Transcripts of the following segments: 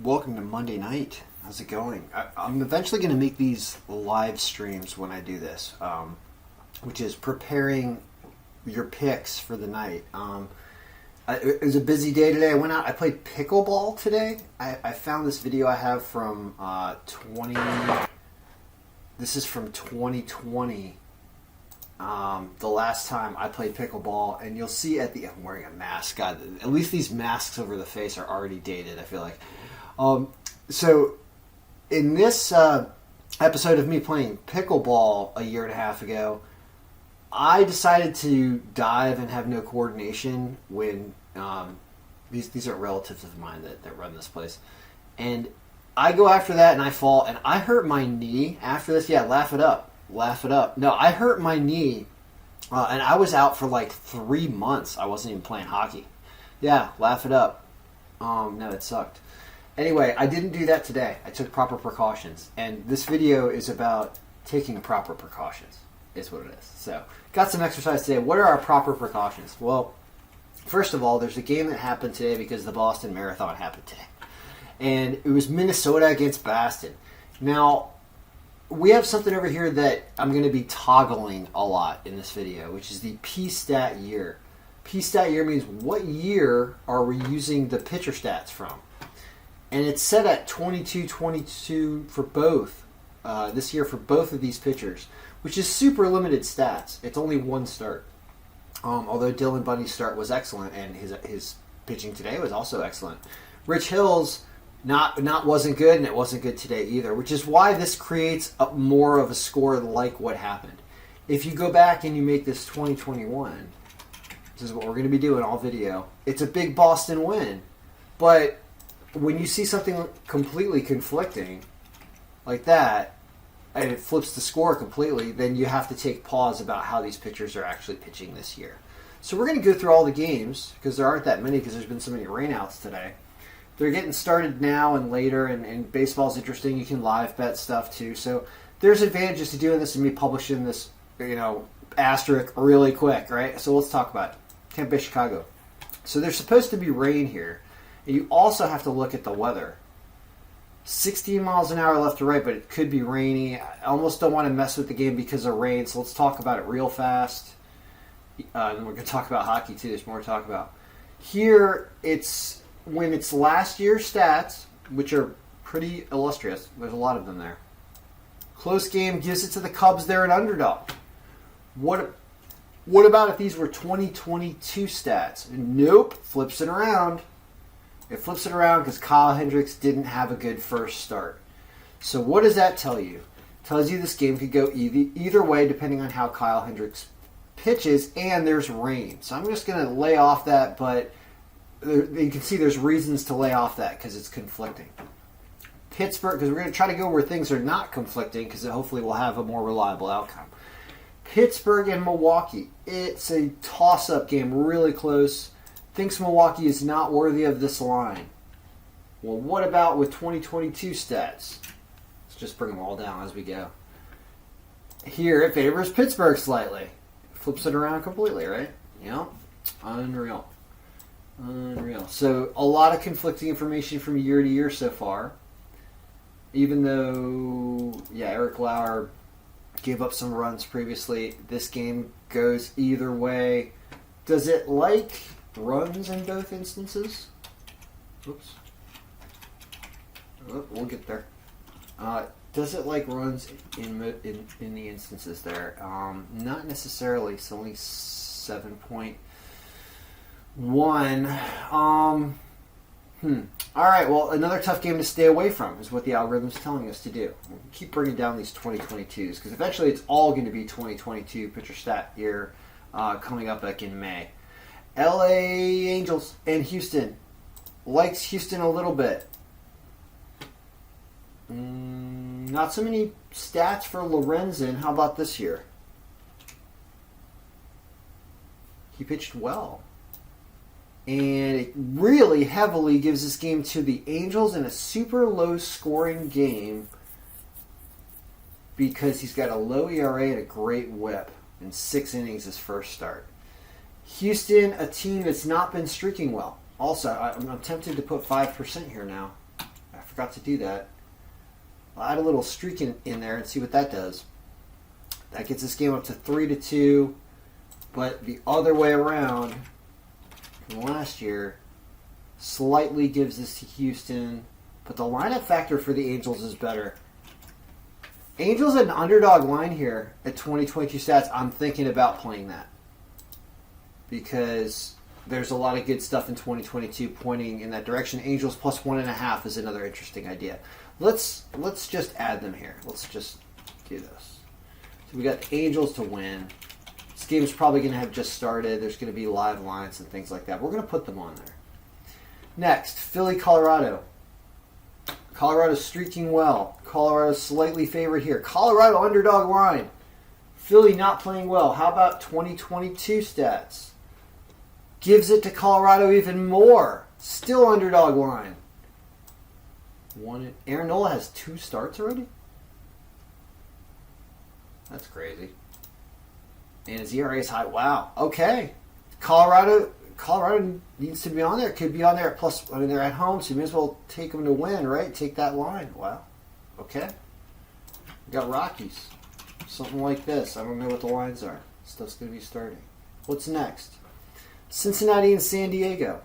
Welcome to Monday night. How's it going? I'm eventually going to make these live streams when I do this, which is preparing your picks for the night. It was a busy day today. I went out. I played pickleball today. I found this video I have from 20. This is from 2020. The last time I played pickleball, and you'll see I'm wearing a mask. God, at least these masks over the face are already dated, I feel like. So in this episode of me playing pickleball a year and a half ago, I decided to dive and have no coordination when these are relatives of mine that run this place. And I go after that and I fall and I hurt my knee after this. Yeah, laugh it up. Laugh it up. No, I hurt my knee and I was out for like 3 months. I wasn't even playing hockey. Yeah, laugh it up. No, it sucked. Anyway, I didn't do that today. I took proper precautions. And this video is about taking proper precautions, is what it is. So, got some exercise today. What are our proper precautions? Well, first of all, there's a game that happened today because the Boston Marathon happened today. And it was Minnesota against Boston. Now, we have something over here that I'm going to be toggling a lot in this video, which is the P-stat year. P-stat year means what year are we using the pitcher stats from? And it's set at 22-22 for both this year for both of these pitchers, which is super limited stats. It's only one start. Although Dylan Bundy's start was excellent, and his pitching today was also excellent. Rich Hill's wasn't good, and it wasn't good today either, which is why this creates more of a score like what happened. If you go back and you make this 2021, this is what we're going to be doing all video. It's a big Boston win, but when you see something completely conflicting like that, and it flips the score completely, then you have to take pause about how these pitchers are actually pitching this year. So we're going to go through all the games, because there aren't that many, because there's been so many rainouts today. They're getting started now and later, and baseball's interesting. You can live bet stuff too. So there's advantages to doing this and me publishing this, asterisk really quick, right? So let's talk about it. Tampa Bay, Chicago. So there's supposed to be rain here. And you also have to look at the weather. 16 miles an hour left to right, but it could be rainy. I almost don't want to mess with the game because of rain, so let's talk about it real fast. And we're going to talk about hockey too. There's more to talk about. Here, when it's last year's stats, which are pretty illustrious. There's a lot of them there. Close game gives it to the Cubs. They're an underdog. What about if these were 2022 stats? Nope. Flips it around. It flips it around because Kyle Hendricks didn't have a good first start. So what does that tell you? It tells you this game could go either way depending on how Kyle Hendricks pitches, and there's rain. So I'm just going to lay off that, but you can see there's reasons to lay off that because it's conflicting. Pittsburgh, because we're going to try to go where things are not conflicting because hopefully we'll have a more reliable outcome. Pittsburgh and Milwaukee. It's a toss-up game, really close. Thinks Milwaukee is not worthy of this line. Well, what about with 2022 stats? Let's just bring them all down as we go. Here, it favors Pittsburgh slightly. Flips it around completely, right? Yeah. Unreal. So, a lot of conflicting information from year to year so far. Even though, Eric Lauer gave up some runs previously, this game goes either way. Does it like runs in both instances? Oops. Oh, we'll get there. Does it like runs in the instances there? Not necessarily. It's only 7.1. All right. Well, another tough game to stay away from is what the algorithm's telling us to do. We'll keep bringing down these 2022s because eventually it's all going to be 2022 pitcher stat year coming up back in May. LA Angels and Houston. Likes Houston a little bit. Not so many stats for Lorenzen. How about this year? He pitched well. And it really heavily gives this game to the Angels in a super low scoring game because he's got a low ERA and a great whip in 6 innings his first start. Houston, a team that's not been streaking well. Also, I'm tempted to put 5% here now. Forgot to do that. I'll add a little streak in there and see what that does. That gets this game up to 3-2. But the other way around from last year slightly gives this to Houston. But the lineup factor for the Angels is better. Angels at an underdog line here at 2022 stats. I'm thinking about playing that. Because there's a lot of good stuff in 2022 pointing in that direction. Angels plus 1.5 is another interesting idea. Let's just add them here. Let's just do this. So we got the Angels to win. This game is probably going to have just started. There's going to be live lines and things like that. We're going to put them on there. Next, Philly, Colorado. Colorado's streaking well. Colorado's slightly favored here. Colorado underdog line. Philly not playing well. How about 2022 stats? Gives it to Colorado even more. Still underdog line. Aaron Nola has 2 starts already? That's crazy. And his ERA is high. Wow. Okay. Colorado needs to be on there. Could be on there at plus. I mean, they're at home, so you may as well take them to win, right? Take that line. Wow. Okay. We got Rockies. Something like this. I don't know what the lines are. Stuff's going to be starting. What's next? Cincinnati and San Diego.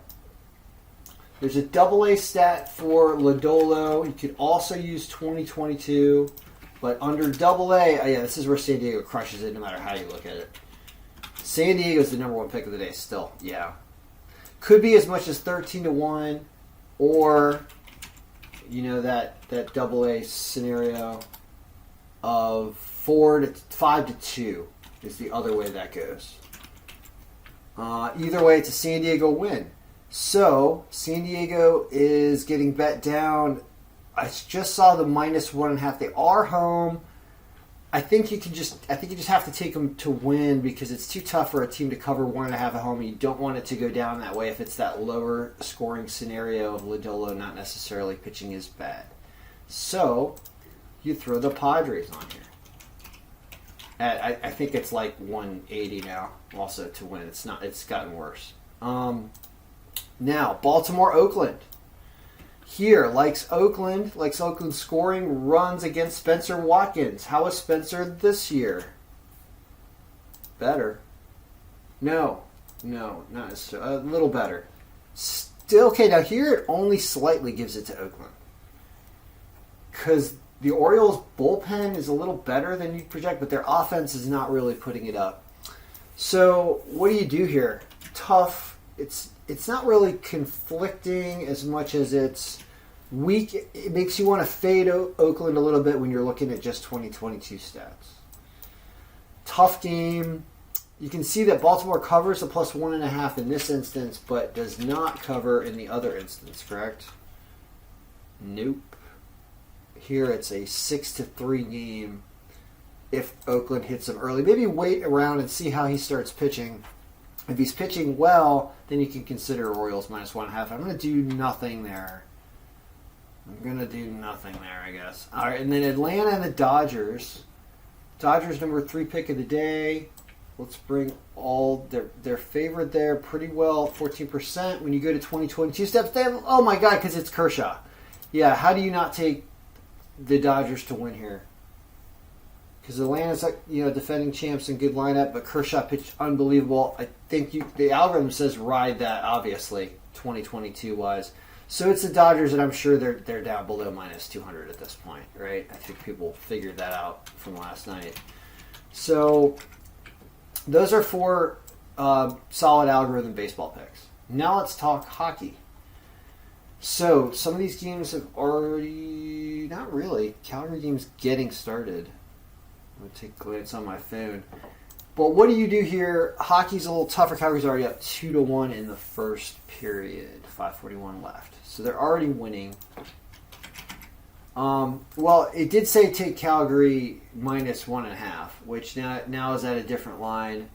There's a AA stat for Lodolo. You could also use 2022, but under AA, yeah, this is where San Diego crushes it no matter how you look at it. San Diego's the number 1 pick of the day still, yeah. Could be as much as 13-1, or, you know, that AA scenario of 5-2 is the other way that goes. Either way, it's a San Diego win. So, San Diego is getting bet down. I just saw the minus 1.5. They are home. I think you just have to take them to win because it's too tough for a team to cover 1.5 at home. You don't want it to go down that way if it's that lower scoring scenario of Lodolo not necessarily pitching as bad. So, you throw the Padres on here. I think it's like 180 now also to win. It's gotten worse. Now, Baltimore, Oakland. Here, likes Oakland scoring runs against Spencer Watkins. How is Spencer this year? Better. No, not necessarily. A little better. Still, okay, now here it only slightly gives it to Oakland. Because the Orioles' bullpen is a little better than you project, but their offense is not really putting it up. So, what do you do here? Tough. It's not really conflicting as much as it's weak. It makes you want to fade Oakland a little bit when you're looking at just 2022 stats. Tough game. You can see that Baltimore covers a plus 1.5 in this instance, but does not cover in the other instance, correct? Nope. Here it's a 6-3 game if Oakland hits him early. Maybe wait around and see how he starts pitching. If he's pitching well, then you can consider Orioles minus 1.5. I'm going to do nothing there. I guess. All right, and then Atlanta and the Dodgers. Dodgers number 3 pick of the day. Let's bring all their favorite there pretty well, 14%. When you go to 2022 steps, they have, oh my God, because it's Kershaw. Yeah, how do you not take the Dodgers to win here? Because Atlanta's defending champs and good lineup, but Kershaw pitched unbelievable. I think the algorithm says ride that, obviously, 2022 wise. So it's the Dodgers, and I'm sure they're down below minus 200 at this point, right? I think people figured that out from last night. So those are 4 solid algorithm baseball picks. Now let's talk hockey. So some of these games have already, not really, Calgary game's getting started. I'm going to take a glance on my phone. But what do you do here? Hockey's a little tougher. Calgary's already up 2-1 in the first period. 5:41 left. So they're already winning. Well, it did say take Calgary minus 1.5, which now is at a different line.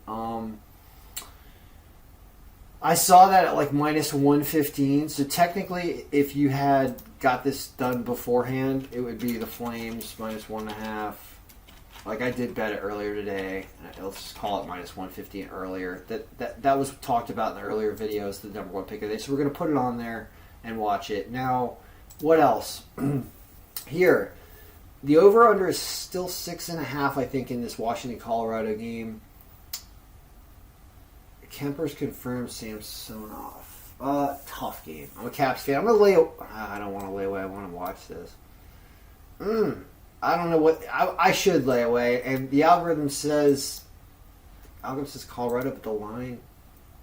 I saw that at like minus 115. So technically, if you had got this done beforehand, it would be the Flames minus 1.5. Like I did bet it earlier today. Let's just call it minus 115 earlier. That was talked about in the earlier videos, the number 1 pick of the day. So we're going to put it on there and watch it. Now, What else? Here, the over-under is still 6.5, I think, in this Washington-Colorado game. Kemper's confirmed Samsonov. Tough game. I'm a Caps fan. I'm going to lay... I don't want to lay away. I want to watch this. I don't know what... I should lay away. And the algorithm says... Colorado, but the line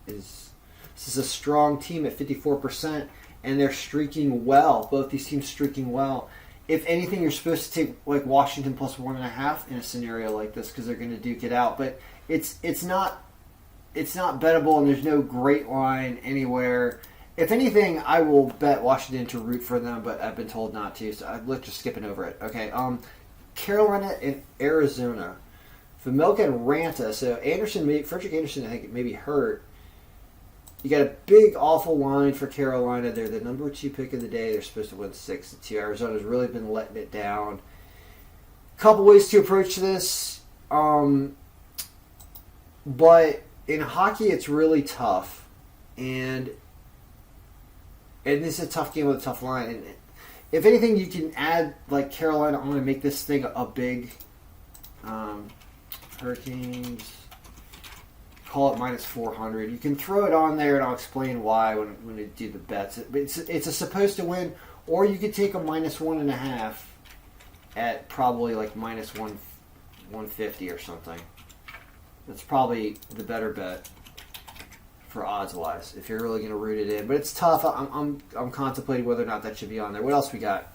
is... This is a strong team at 54%, and they're streaking well. Both these teams streaking well. If anything, you're supposed to take like Washington plus 1.5 in a scenario like this because they're going to duke it out. But it's not bettable, and there's no great line anywhere. If anything, I will bet Washington to root for them, but I've been told not to, so let's just skipping over it. Okay, Carolina and Arizona. Familka and Ranta. So Frederick Anderson, I think, may be hurt. You got a big, awful line for Carolina. They're the number 2 pick of the day. They're supposed to win 6-2. Arizona's really been letting it down. Couple ways to approach this. But in hockey, it's really tough. And this is a tough game with a tough line. And if anything, you can add like Carolina on and make this thing a big Hurricanes. Call it minus 400. You can throw it on there, and I'll explain why when we do the bets. It's a supposed to win, or you could take a minus 1.5 at probably like minus 150 or something. That's probably the better bet for odds wise if you're really going to root it in. But it's tough. I'm contemplating whether or not that should be on there. What else we got?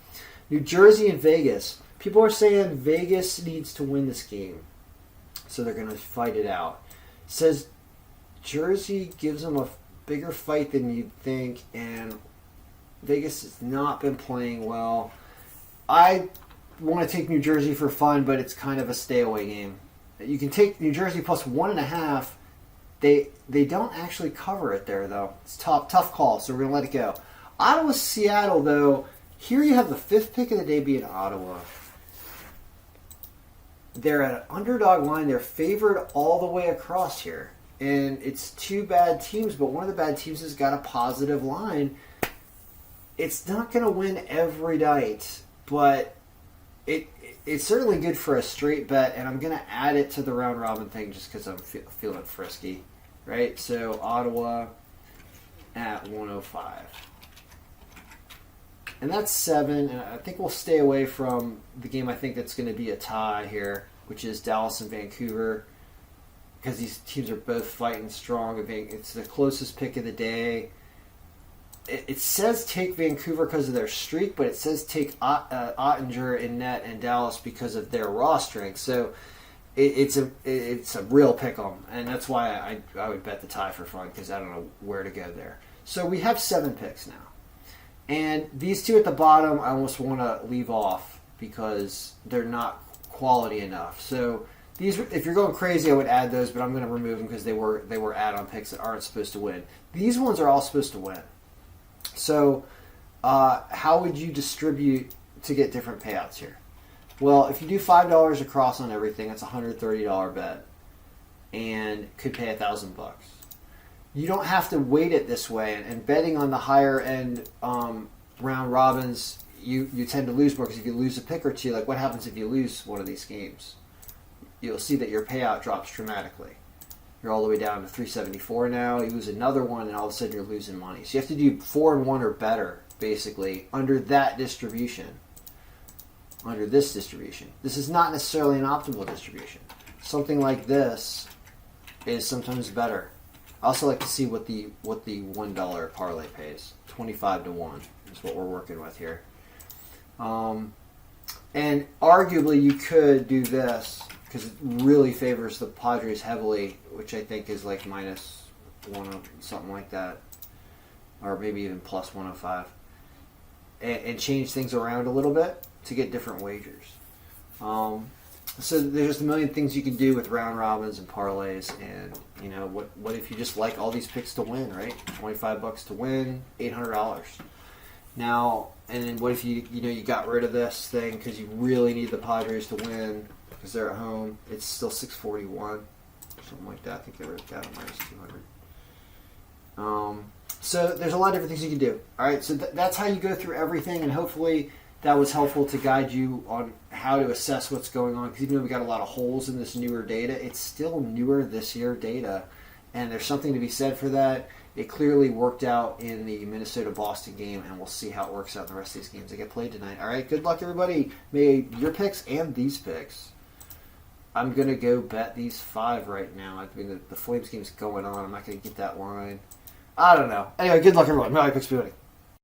New Jersey and Vegas. People are saying Vegas needs to win this game, so they're going to fight it out. Says Jersey gives them a bigger fight than you'd think, and Vegas has not been playing well. I want to take New Jersey for fun, but it's kind of a stay-away game. You can take New Jersey plus 1.5. They don't actually cover it there, though. It's tough call, so we're going to let it go. Ottawa, Seattle, though. Here you have the 5th pick of the day being Ottawa. They're at an underdog line. They're favored all the way across here. And it's 2 bad teams, but one of the bad teams has got a positive line. It's not going to win every night, but it's certainly good for a straight bet, and I'm going to add it to the round robin thing just because I'm feeling frisky. Right? So Ottawa at 105. And that's 7, and I think we'll stay away from the game I think that's going to be a tie here, which is Dallas and Vancouver, because these teams are both fighting strong. It's the closest pick of the day. It says take Vancouver because of their streak, but it says take Ottinger in net and Dallas because of their raw strength. So it's a real pick 'em, and that's why I would bet the tie for fun because I don't know where to go there. So we have 7 picks now. And these 2 at the bottom, I almost want to leave off because they're not quality enough. So these, if you're going crazy, I would add those, but I'm going to remove them because they were add-on picks that aren't supposed to win. These ones are all supposed to win. So how would you distribute to get different payouts here? Well, if you do $5 across on everything, that's a $130 bet, and could pay $1,000. You don't have to weight it this way, and betting on the higher end round robins, you tend to lose more because if you lose a pick or two, like what happens if you lose one of these games? You'll see that your payout drops dramatically. You're all the way down to 374 now. You lose another one, and all of a sudden you're losing money. So you have to do 4-1 or better, basically, under that distribution. Under this distribution. This is not necessarily an optimal distribution. Something like this is sometimes better. I also like to see what the $1 parlay pays. 25 to 1 is what we're working with here. And arguably you could do this because it really favors the Padres heavily, which I think is like minus 1, something like that, or maybe even plus 105, and change things around a little bit to get different wagers. So there's just a million things you can do with round robins and parlays, and you know what if you just like all these picks to win, right? $25 to win, $800. Now, and then what if you got rid of this thing because you really need the Padres to win because they're at home? It's still 641, something like that. I think they were down at minus 200. So there's a lot of different things you can do. All right, so that's how you go through everything, and hopefully that was helpful to guide you on how to assess what's going on. Because even though we got a lot of holes in this newer data, it's still newer this year data, and there's something to be said for that. It clearly worked out in the Minnesota-Boston game, and we'll see how it works out in the rest of these games that get played tonight. All right, good luck, everybody. May your picks and these picks. I'm going to go bet these 5 right now. I mean, the Flames game's going on. I'm not going to get that line. I don't know. Anyway, good luck, everyone. My picks be winning.